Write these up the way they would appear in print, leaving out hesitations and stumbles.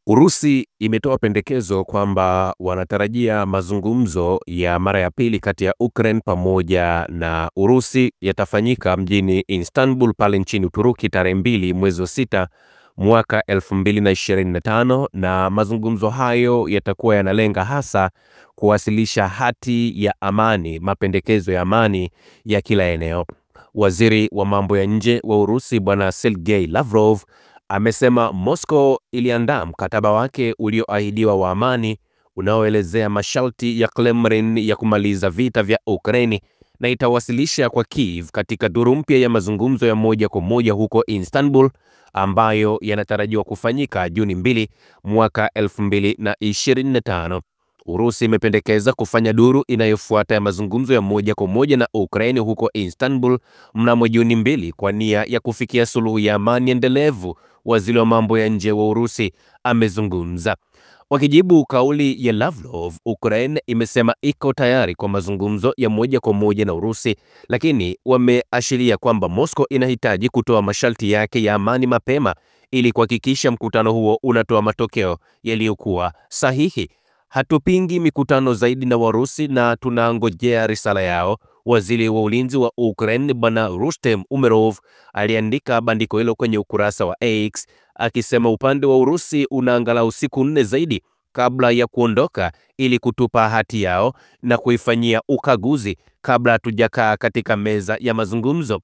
Urusi imetoa pendekezo kwamba wanatarajia mazungumzo ya mara ya pili kati ya Ukraine pamoja na Urusi yatafanyika mjini Istanbul pale nchini Uturuki tarehe 2 mwezi wa 6 mwaka 2025, na mazungumzo hayo yatakuwa yanalenga hasa kuwasilisha hati ya amani, mapendekezo ya amani ya kila eneo. Waziri wa mambo ya nje wa Urusi Bwana Sergei Lavrov amesema Moscow iliandaa mkataba wake ulioahidiwa wa amani unaoelezea masharti ya Kremlin ya kumaliza vita vya Ukraini na itawasilisha kwa Kiev katika duru mpya ya mazungumzo ya moja kwa moja huko Istanbul ambayo yanatarajiwa kufanyika Juni 2 mwaka 2025. Urusi imependekeza kufanya duru inayofuata ya mazungumzo ya moja kwa moja na Ukraini huko Istanbul mnamo Juni 2 kwa nia ya kufikia suluhu ya amani endelevu. Waziri wa mambo ya nje wa Urusi amezungumza. Wakijibu kauli ya Lavrov, Ukraine imesema iko tayari kwa mazungumzo ya moja kwa moja na Urusi, lakini wameashiria kwamba Moscow inahitaji kutoa masharti yake ya amani mapema ili kuhakikisha mkutano huo unatoa matokeo yaliyokuwa sahihi. Hatupingi mikutano zaidi na Warusi na tunangojea risala yao, waziri wa ulinzi wa Ukraine Bwana Rustem Umerov aliandika bandiko hilo kwenye ukurasa wa X akisema upande wa Urusi unaangalau siku 4 zaidi kabla ya kuondoka ili kutupa hati yao na kuifanyia ukaguzi kabla hatujakaa katika meza ya mazungumzo.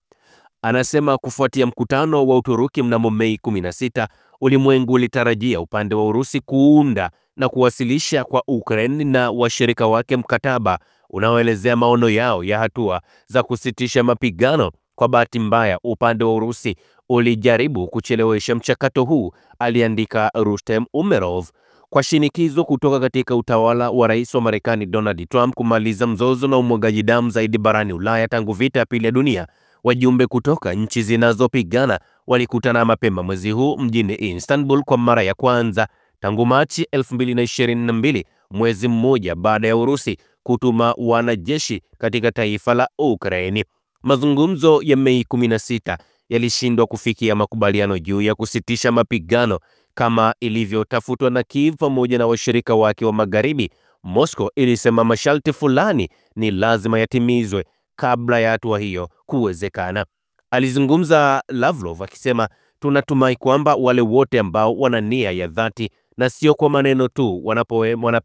Anasema kufuatia mkutano wa Uturuki mnamo Mei 16, ulimwengu ulitarajia upande wa Urusi kuunda na kuwasilisha kwa Ukraine na washirika wake mkataba unaoelezea maono yao ya hatua za kusitisha mapigano. Kwa bahati mbaya, upande wa Urusi ulijaribu kuchelewesha mchakato huu, aliandika Rustem Umerov. Kwa shinikizo kutoka katika utawala wa rais wa Marekani Donald Trump kumaliza mzozo na umwagaji damu zaidi barani Ulaya tangu vita ya pili ya dunia, wajumbe kutoka nchi zinazopigana walikutana mapema mwezi huu mjini Istanbul kwa mara ya kwanza tangu Machi 2022, mwezi mmoja baada ya Urusi kutuma wanajeshi katika taifa la Ukraini. Mazungumzo ya Mei 16 yalishindwa kufikia makubaliano juu ya kusitisha mapigano kama ilivyotafutwa na Kiev pamoja na washirika wake wa magharibi. Moscow ilisema masharti fulani ni lazima yatimizwe kabla ya hatua hiyo kuwezekana. Alizungumza Lavrov akisema, tunatumai kwamba wale wote ambao wana nia ya dhati na sio kwa maneno tu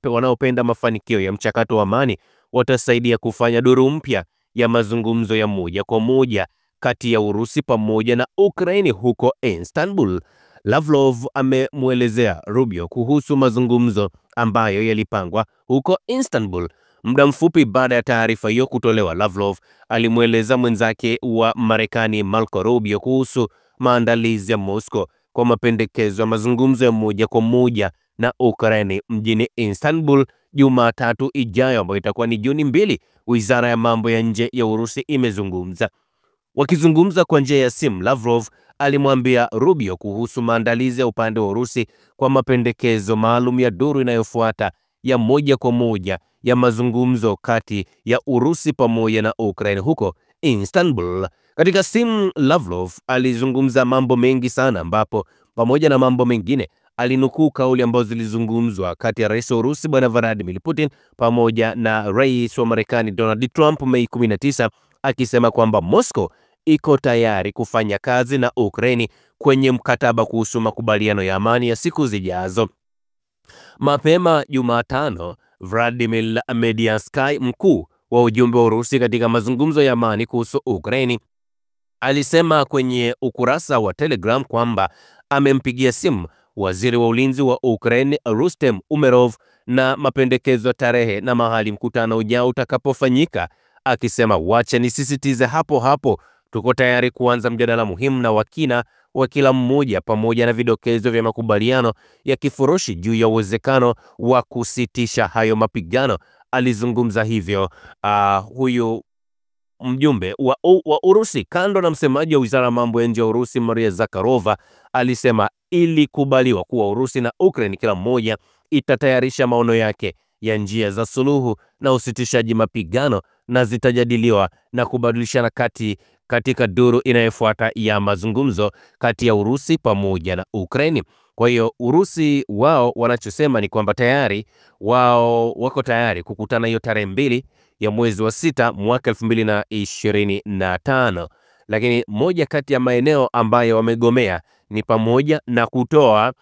wanaopenda mafanikio ya mchakato wa amani watasaidia kufanya duru mpya ya mazungumzo ya moja kwa moja kati ya Urusi pamoja na Ukraini huko Istanbul. Lavrov amemuelezea Rubio kuhusu mazungumzo ambayo yalipangwa huko Istanbul. Muda mfupi baada ya taarifa hiyo kutolewa, Lavrov alimueleza mwenzake wa Marekani Marco Rubio kuhusu maandalizi ya Moscow kwa mapendekezo ya mazungumzo ya moja kwa moja na Ukraine mjini Istanbul Jumatatu ijayo ambayo itakuwa ni Juni 2. Wizara ya mambo ya nje ya Urusi imezungumza. Wakizungumza kwa njia ya simu, Lavrov alimwambia Rubio kuhusu maandalizi ya upande wa Urusi kwa mapendekezo maalum ya duru inayofuata ya moja kwa moja ya mazungumzo kati ya Urusi pamoja na Ukraine huko Istanbul. Katika simu, Lavrov alizungumza mambo mengi sana, ambapo pamoja na mambo mengine alinukuu kauli ambazo zilizungumzwa kati ya rais wa Urusi Bwana Vladimir Putin pamoja na rais wa Marekani Donald Trump Mei 19, akisema kwamba Moscow iko tayari kufanya kazi na Ukraini kwenye mkataba kuhusu makubaliano ya amani ya siku zijazo. Mapema Jumatano, Vladimir Mediansky, mkuu wa ujumbe wa Urusi katika mazungumzo ya amani kuhusu Ukraini, alisema kwenye ukurasa wa Telegram kwamba amempigia simu waziri wa ulinzi wa Ukraine Rustem Umerov na mapendekezo ya tarehe na mahali mkutano ujao utakapofanyika, akisema, wacha nisisitize hapo, tuko tayari kuanza mjadala muhimu na wakina wa kila mmoja pamoja na vidokezo vya makubaliano ya kifurushi juu ya uwezekano wa kusitisha hayo mapigano. Alizungumza hivyo huyu mjumbe wa Urusi. Kando na msemaji wa wizara ya mambo ya nje ya Urusi Maria Zakharova alisema ili kubaliwa kuwa Urusi na Ukraine kila mmoja itatayarisha maono yake ya njia za suluhu na usitishaji mapigano na zitajadiliwa na kubadilishana katika duru inayofuata ya mazungumzo kati ya Urusi pamoja na Ukraine. Kwa hiyo Urusi wao wanachosema ni kwamba tayari wao wako tayari kukutana hiyo tarehe 2 ya mwezi wa 6 mwaka 2025. Lakini moja kati ya maeneo ambayo wamegomea ni pamoja na kutoa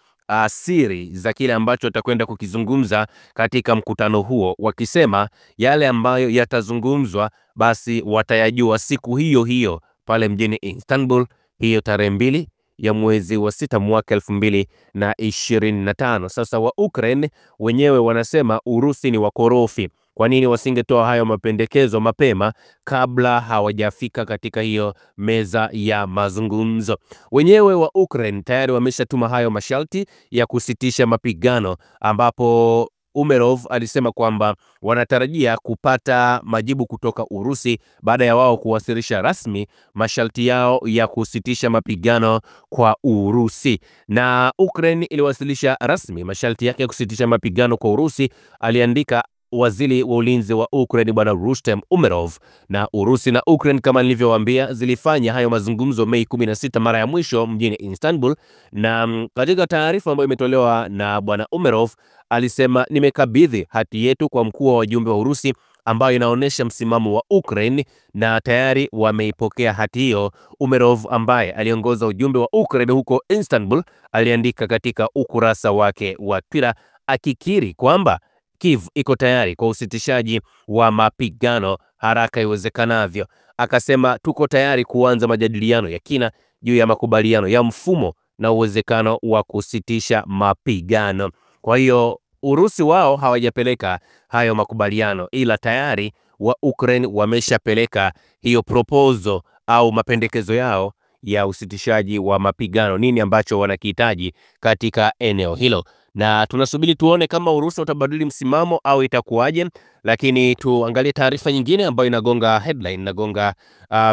siri za kile ambacho watakwenda kukizungumza katika mkutano huo, wakisema yale ambayo yatazungumzwa basi watayajua siku hiyo hiyo pale mjini Istanbul, hiyo tarehe 2 ya mwezi wa 6 mwaka 2025. Sasa wa Ukraine wenyewe wanasema Urusi ni wakorofi. Kwa nini wasingetoa hayo mapendekezo mapema kabla hawajafika katika hiyo meza ya mazungumzo? Wenyewe wa Ukraine tayari wameshatuma hayo masharti ya kusitisha mapigano, ambapo Umerov alisema kwamba wanatarajia kupata majibu kutoka Urusi baada ya wao kuwasilisha rasmi masharti yao ya kusitisha mapigano kwa Urusi. Na Ukraine iliwasilisha rasmi masharti yake ya kusitisha mapigano kwa Urusi, aliandika waziri wa ulinzi wa Ukraine bwana Rustem Umerov. Na Urusi na Ukraine kama nilivyowaambia zilifanya hayo mazungumzo Mei 16 mara ya mwisho mjini Istanbul, na katika taarifa ambayo imetolewa na bwana Umerov alisema, nimekabidhi hati yetu kwa mkuu wa wajumbe wa Urusi ambayo inaonyesha msimamo wa Ukraine na tayari wameipokea hati hiyo. Umerov ambaye aliongoza ujumbe wa Ukraine huko Istanbul aliandika katika ukurasa wake wa Twitter akikiri kwamba Kiev iko tayari kwa usitishaji wa mapigano haraka iwezekanavyo. Akasema, tuko tayari kuanza majadiliano ya kina juu ya makubaliano ya mfumo na uwezekano wa kusitisha mapigano. Kwa hiyo Urusi wao hawajapeleka hayo makubaliano, ila tayari wa Ukraine wameshapeleka hiyo proposal au mapendekezo yao ya usitishaji wa mapigano, nini ambacho wanakihitaji katika eneo hilo. Na tunasubiri tuone kama Urusi utabadili msimamo au itakuwaje. Lakini tuangalie taarifa nyingine ambayo inagonga headline, inagonga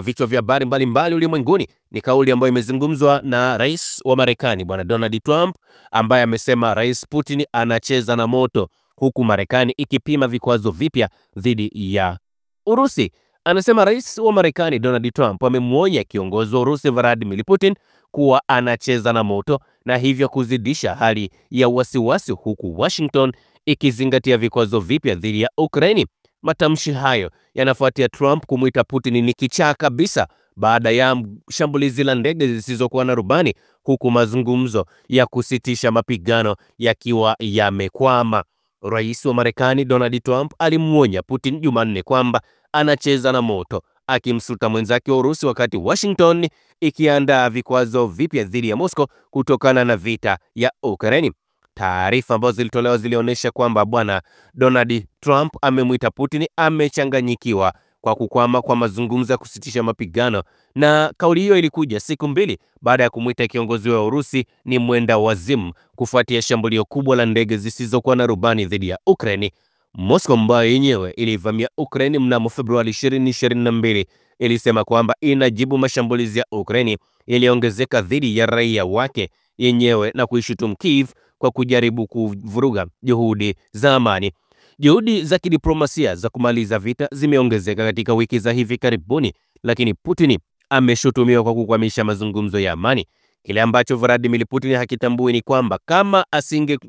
vichwa vya habari mbalimbali ulimwenguni. Ni kauli ambayo imezungumzwa na rais wa Marekani bwana Donald Trump, ambaye amesema Rais Putin anacheza na moto, huku Marekani ikipima vikwazo vipya dhidi ya Urusi. Anasema rais wa Marekani Donald Trump amemwonya kiongozi wa Urusi Vladimir Putin kuwa anacheza na moto na hivyo kuzidisha hali ya wasiwasi, huku Washington ikizingatia vikwazo vipya dhidi ya Ukraine. Matamshi hayo yanafuatia Trump kumuita Putin ni kichaa kabisa baada ya shambulizi la ndege zisizokuwa na rubani, huku mazungumzo ya kusitisha mapigano yakiwa yamekwama. Rais wa Marekani Donald Trump alimwonya Putin Jumanne kwamba anacheza na moto, akimsuta mwenzake wa Urusi wakati Washington ikiandaa vikwazo vipya dhidi ya Moscow kutokana na vita ya Ukraine. Taarifa ambazo zilitolewa zilionyesha kwamba bwana Donald Trump amemwita Putin amechanganyikiwa kwa kukwama kwa mazungumzo ya kusitisha mapigano, na kauli hiyo ilikuja siku 2 baada ya kumwita kiongozi wa Urusi ni mwenda wazimu kufuatia shambulio kubwa la ndege zisizokuwa na rubani dhidi ya Ukraine. Moscow ambayo yenyewe ilivamia Ukraine mnamo Februari 2022 ilisema kwamba inajibu mashambulizi ya Ukraine yaliyoongezeka dhidi ya raia wake yenyewe na kuishutumu Kiev kwa kujaribu kuvuruga juhudi za amani. Juhudi za kidiplomasia za kumaliza vita zimeongezeka katika wiki za hivi karibuni, lakini Putin ameshutumiwa kwa kukwamisha mazungumzo ya amani. Kile ambacho Vladimir Putin hakitambui ni kwamba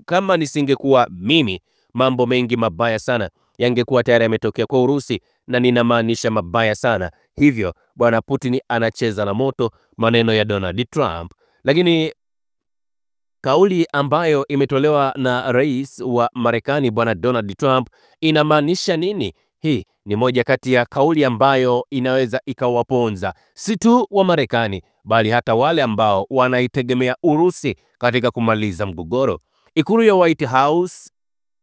kama nisingekuwa mimi, mambo mengi mabaya sana yangekuwa tayari yametokea kwa Urusi, na ninamaanisha mabaya sana. Hivyo bwana Putin anacheza na moto, maneno ya Donald Trump. Lakini kauli ambayo imetolewa na rais wa Marekani bwana Donald Trump inamaanisha nini? Hii ni moja kati ya kauli ambayo inaweza ikawaponza si tu wa Marekani bali hata wale ambao wanaitegemea Urusi katika kumaliza mgogoro. Ikulu ya White House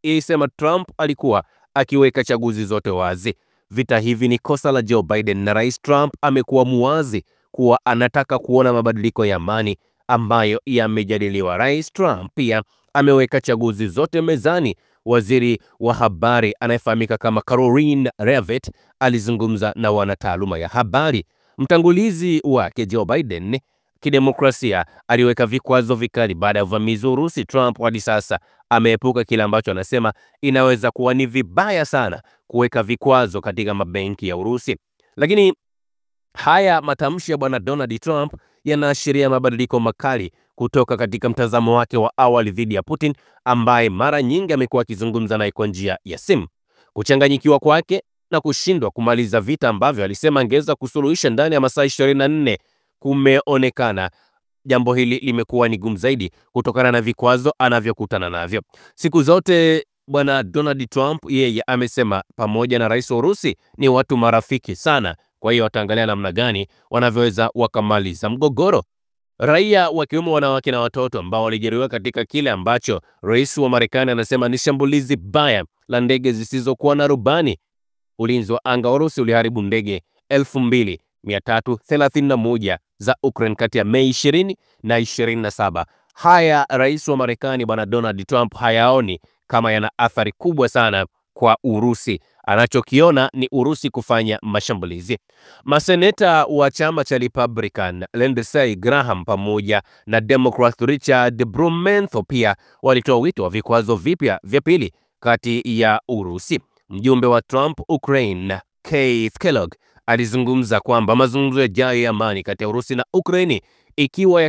ilisema Trump alikuwa akiweka chaguzi zote wazi. Vita hivi ni kosa la Joe Biden, na rais Trump amekuwa muwazi kuwa anataka kuona mabadiliko ya amani ambayo yamejadiliwa. Rais Trump pia ameweka chaguzi zote mezani. Waziri wa habari anayefahamika kama Caroline Leavitt alizungumza na wanataaluma ya habari. Mtangulizi wake Joe Biden kidemokrasia aliweka vikwazo vikali baada ya uvamizi wa Urusi. Trump hadi sasa ameepuka kile ambacho anasema inaweza kuwa ni vibaya sana kuweka vikwazo katika mabenki ya Urusi. Lakini Haya matamshi ya bwana Donald Trump yanaashiria mabadiliko makali kutoka katika mtazamo wake wa awali dhidi ya Putin, ambaye mara nyingi amekuwa akizungumza naye kwa njia ya simu. Kuchanganyikiwa kwake na kushindwa kumaliza vita ambavyo alisema angeweza kusuluhisha ndani ya masaa 24 kumeonekana jambo hili limekuwa ni gumu zaidi kutokana na vikwazo anavyokutana navyo. Siku zote bwana Donald Trump yeye amesema pamoja na rais wa Urusi ni watu marafiki sana. Kwa hiyo wataangalia namna gani wanavyoweza wakamaliza mgogoro. Raia wakiwemo wanawake na watoto ambao walijeruhiwa katika kile ambacho rais wa Marekani anasema ni shambulizi baya la ndege zisizokuwa na rubani. Ulinzi wa anga wa Urusi uliharibu ndege 2331 za Ukraine kati ya Mei 20 na 27. Haya rais wa Marekani bwana Donald Trump hayaoni kama yana athari kubwa sana kwa Urusi. Anachokiona ni Urusi kufanya mashambulizi. Maseneta wa chama cha Republican Lindsey Graham pamoja na Democrat Richard Blumenthal pia walitoa wito wa vikwazo vipya vya pili kati ya Urusi. Mjumbe wa Trump Ukraine Keith Kellogg alizungumza kwamba mazungumzo yajayo ya amani kati ya Urusi na Ukraini, ikiwa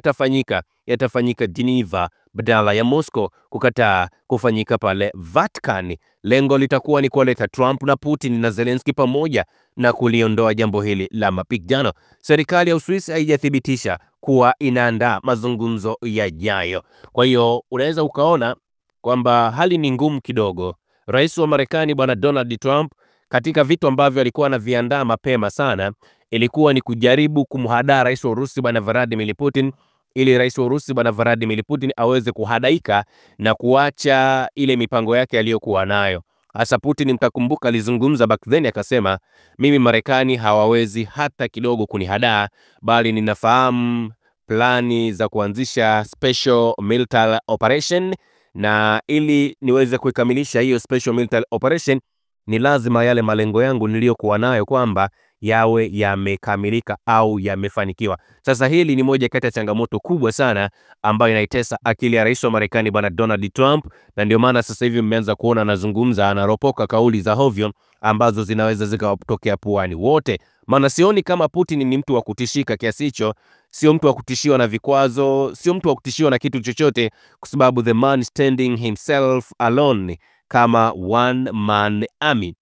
yatafanyika Geneva badala ya Moscow kukataa kufanyika pale Vatican. Lengo litakuwa ni kuwaleta Trump na Putin na Zelensky pamoja na kuliondoa jambo hili la mapigano. Serikali ya Uswisi haijathibitisha kuwa inaandaa mazungumzo yajayo. Kwa hiyo unaweza ukaona kwamba hali ni ngumu kidogo. Rais wa Marekani bwana Donald Trump katika vitu ambavyo alikuwa anaviandaa mapema sana ilikuwa ni kujaribu kumhadaa rais wa Urusi bwana Vladimir Putin, ili rais wa Urusi bwana Vladimir Putin aweze kuhadaika na kuacha ile mipango yake aliyokuwa nayo. Hasa Putin, mtakumbuka, alizungumza back then akasema, mimi Marekani hawawezi hata kidogo kunihadaa, bali ninafahamu plani za kuanzisha special military operation, na ili niweze kuikamilisha hiyo special military operation ni lazima yale malengo yangu niliyokuwa nayo kwamba yawe yamekamilika au yamefanikiwa. Sasa hili ni moja kati ya changamoto kubwa sana ambayo inaitesa akili ya rais wa Marekani bwana Donald Trump, na ndio maana sasa hivi mmeanza kuona anazungumza, anaropoka kauli za hovyo ambazo zinaweza zikawatokea puani wote. Maana sioni kama Putin ni mtu wa kutishika kiasi hicho, sio mtu wa kutishiwa na vikwazo, sio mtu wa kutishiwa na kitu chochote, kwa sababu the man standing himself alone kama one man army.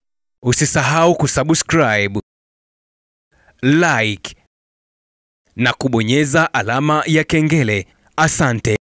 Usisahau kusubscribe, like na kubonyeza alama ya kengele. Asante.